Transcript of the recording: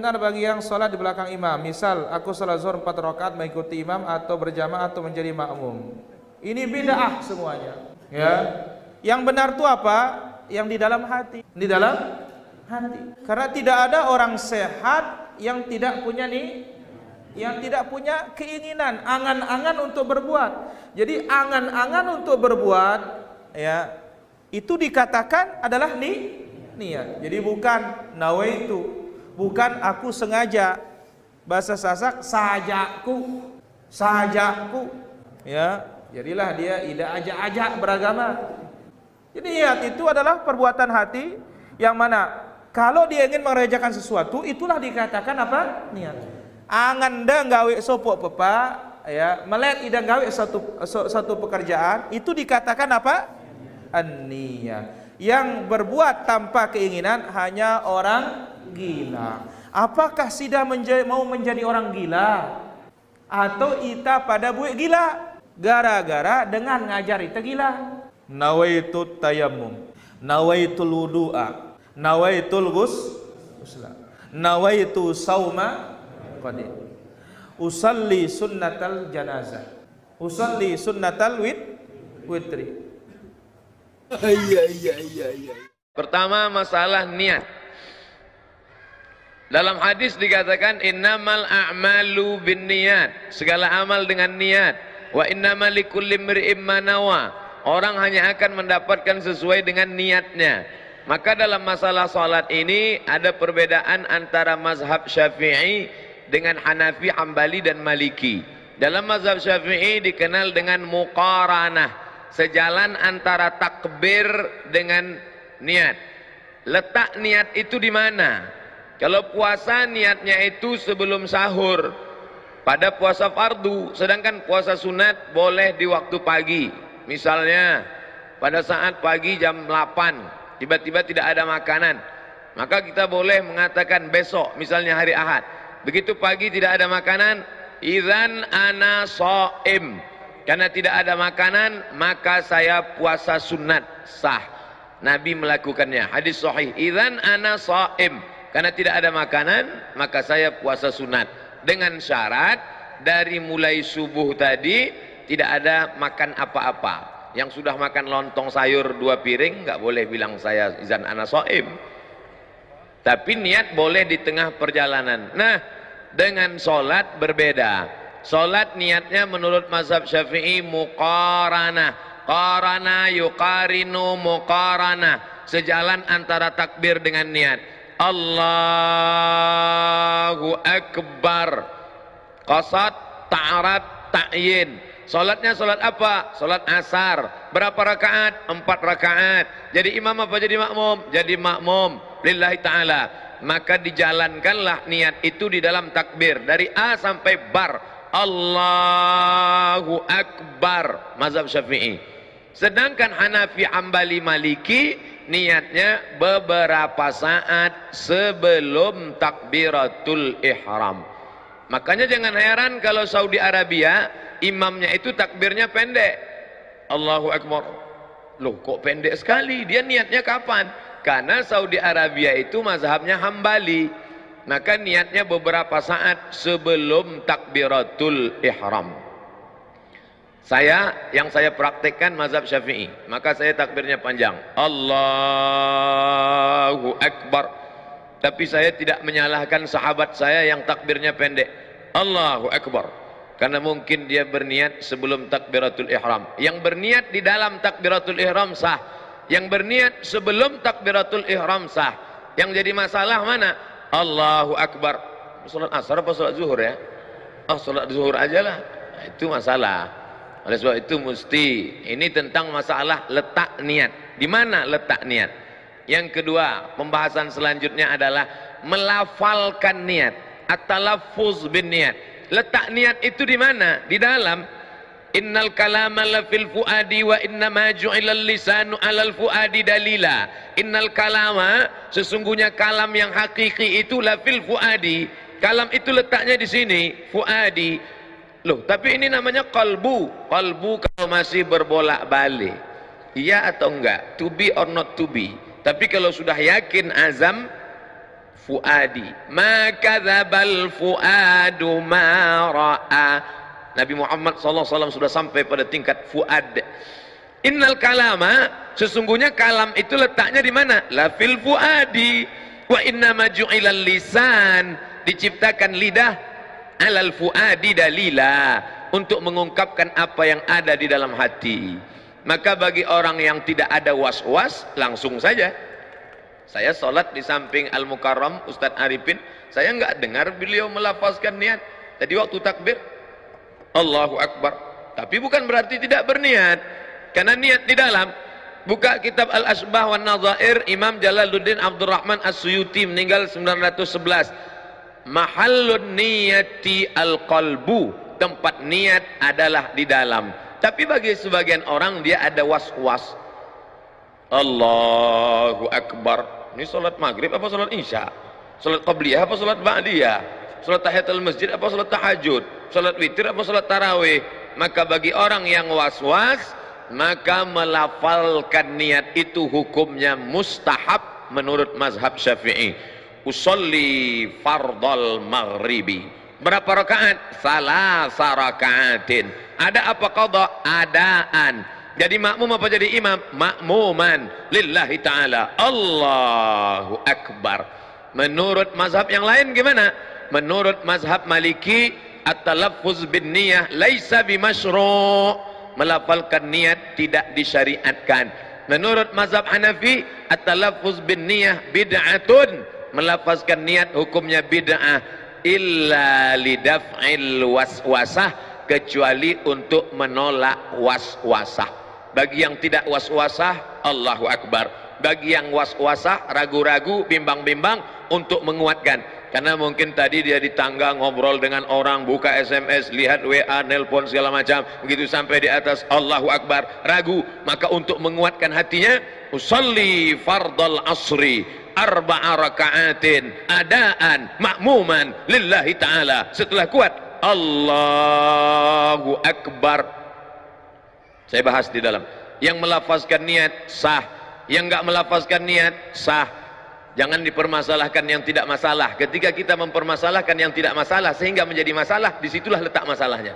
benar bagi yang sholat di belakang imam. Misal, aku sholat zuhur 4 rakaat mengikuti imam atau berjamaah atau menjadi makmum. Ini bid'ah semuanya. Ya, yang benar itu apa? Yang di dalam hati. Di dalam hati. Karena tidak ada orang sehat yang tidak punya yang tidak punya keinginan, angan-angan untuk berbuat. Jadi angan-angan untuk berbuat, ya, itu dikatakan adalah niat. Jadi bukan nawaitu, bukan aku sengaja. Bahasa Sasak sajakku, ya. Jadilah dia tidak ajak-ajak beragama. Jadi niat itu adalah perbuatan hati yang mana kalau dia ingin mengerjakan sesuatu, itulah dikatakan apa? Niat. Angan dah gawe sopok pepa, ya, melek ida gawe satu pekerjaan, itu dikatakan apa? An-niyah. Yang berbuat tanpa keinginan hanya orang gila. Apakah sida mau menjadi orang gila? Atau ita pada buik gila? Gara-gara dengan ngajar ita gila. Nawaitu tayammum, nawaitul wudu'a, nawaitul ghusla, nawaitu sauma qadim, usalli sunnatal janazah, usalli sunnatal witri. Pertama, masalah niat. Dalam hadis dikatakan innamal a'malu binniyat, segala amal dengan niat. Wa innamal likulli imri'in ma nawa, orang hanya akan mendapatkan sesuai dengan niatnya. Maka dalam masalah salat ini ada perbedaan antara mazhab Syafi'i dengan Hanafi, Hambali dan Maliki. Dalam mazhab Syafi'i dikenal dengan muqaranah, sejalan antara takbir dengan niat. Letak niat itu di mana? Kalau puasa niatnya itu sebelum sahur pada puasa fardu, sedangkan puasa sunat boleh di waktu pagi. Misalnya pada saat pagi jam 8 tiba-tiba tidak ada makanan, maka kita boleh mengatakan besok, misalnya hari Ahad, begitu pagi tidak ada makanan, idzan ana shaim, karena tidak ada makanan maka saya puasa sunat sah. Nabi melakukannya, hadis sahih, idzan ana shaim, karena tidak ada makanan maka saya puasa sunat, dengan syarat dari mulai subuh tadi tidak ada makan apa-apa. Yang sudah makan lontong sayur 2 piring nggak boleh bilang saya idzan ana shaim, tapi niat boleh di tengah perjalanan. Nah, dengan sholat berbeda. Sholat niatnya menurut mazhab Syafi'i muqaranah, qarana yuqarinu muqaranah, sejalan antara takbir dengan niat. Allahu Akbar, qasad, ta'arad, ta'yin. Sholatnya sholat apa? Sholat asar. Berapa rakaat? 4 rakaat. Jadi imam apa jadi makmum? Jadi makmum lillahi ta'ala. Maka dijalankanlah niat itu di dalam takbir dari A sampai bar. Allahu Akbar, mazhab Syafi'i. Sedangkan Hanafi, Hambali, Maliki niatnya beberapa saat sebelum takbiratul ihram. Makanya jangan heran kalau Saudi Arabia imamnya itu takbirnya pendek. Allahu Akbar. Loh, kok pendek sekali? Dia niatnya kapan? Karena Saudi Arabia itu mazhabnya Hambali, maka niatnya beberapa saat sebelum takbiratul ihram. Yang saya praktekkan mazhab Syafi'i, maka saya takbirnya panjang, Allahu Akbar. Tapi saya tidak menyalahkan sahabat saya yang takbirnya pendek, Allahu Akbar, karena mungkin dia berniat sebelum takbiratul ihram. Yang berniat di dalam takbiratul ihram sah, yang berniat sebelum takbiratul ihram sah. Yang jadi masalah mana? Allahu Akbar. Salat asar apa salat zuhur ya? Oh, salat zuhur aja lah. Nah, itu masalah. Oleh sebab itu mesti, ini tentang masalah letak niat. Di mana letak niat? Yang kedua, pembahasan selanjutnya adalah melafalkan niat, at-talaffuz bin niat. Letak niat itu di mana? Di dalam innal kalama la fil fuadi wa inna ma ju'ilal lisanu 'alal fuadi dalila. Innal kalama, sesungguhnya kalam yang hakiki itu la fil fuadi. Kalam itu letaknya di sini, fuadi. Loh, tapi ini namanya qalbu. Qalbu kalau masih berbolak-balik, iya atau enggak? To be or not to be. Tapi kalau sudah yakin azam, fuadi ma kadzabal fuadu ma ra'a. Nabi Muhammad SAW sudah sampai pada tingkat fuad. Innal kalama, sesungguhnya kalam itu letaknya di mana? La fil fuadi. Wa inna ma ju'ilal lisan, diciptakan lidah, alal fuadi dalila, untuk mengungkapkan apa yang ada di dalam hati. Maka bagi orang yang tidak ada was-was, langsung saja. Saya sholat di samping Al-Mukarram Ustadz Arifin, saya nggak dengar beliau melafazkan niat. Tadi waktu takbir Allahu Akbar, tapi bukan berarti tidak berniat, karena niat di dalam. Buka kitab Al-Asbah wan Nadhair, Imam Jalaluddin Abdurrahman As-Suyuti meninggal 911. Mahallun niyati al-qalbu, tempat niat adalah di dalam. Tapi bagi sebagian orang dia ada was-was. Allahu Akbar, ini salat maghrib apa salat isya? Salat qabliyah apa salat ba'diyah? Salat tahiyatul masjid apa salat tahajud? Salat witir apa salat tarawih? Maka bagi orang yang was-was, maka melafalkan niat itu hukumnya mustahab menurut mazhab Syafi'i. Usolli fardal maghribi. Berapa rakaat? Salasa rakaatin. Ada apa qada? Adaan. Jadi makmum apa jadi imam? Makmuman lillahi ta'ala. Allahu Akbar. Menurut mazhab yang lain gimana? Menurut mazhab Maliki, at-talaffuz bin niyah laisa bimasyru'. Melafalkan niat tidak disyariatkan. Menurut mazhab Hanafi, at-talaffuz bin niyah bid'atun. Melafazkan niat hukumnya bid'ah, illa lidaf'il waswasah, kecuali untuk menolak waswasah. Bagi yang tidak waswasah, Allahu Akbar. Bagi yang waswasah, ragu-ragu, bimbang-bimbang, untuk menguatkan. Karena mungkin tadi dia di tangga ngobrol dengan orang, buka SMS, lihat WA, nelpon segala macam, begitu sampai di atas Allahu Akbar, ragu. Maka untuk menguatkan hatinya, usalli fardal asri arba'a raka'atin adaan makmuman lillahi ta'ala. Setelah kuat Allahu Akbar. Saya bahas di dalam. Yang melafazkan niat sah, yang enggak melafazkan niat sah. Jangan dipermasalahkan yang tidak masalah. Ketika kita mempermasalahkan yang tidak masalah sehingga menjadi masalah, disitulah letak masalahnya.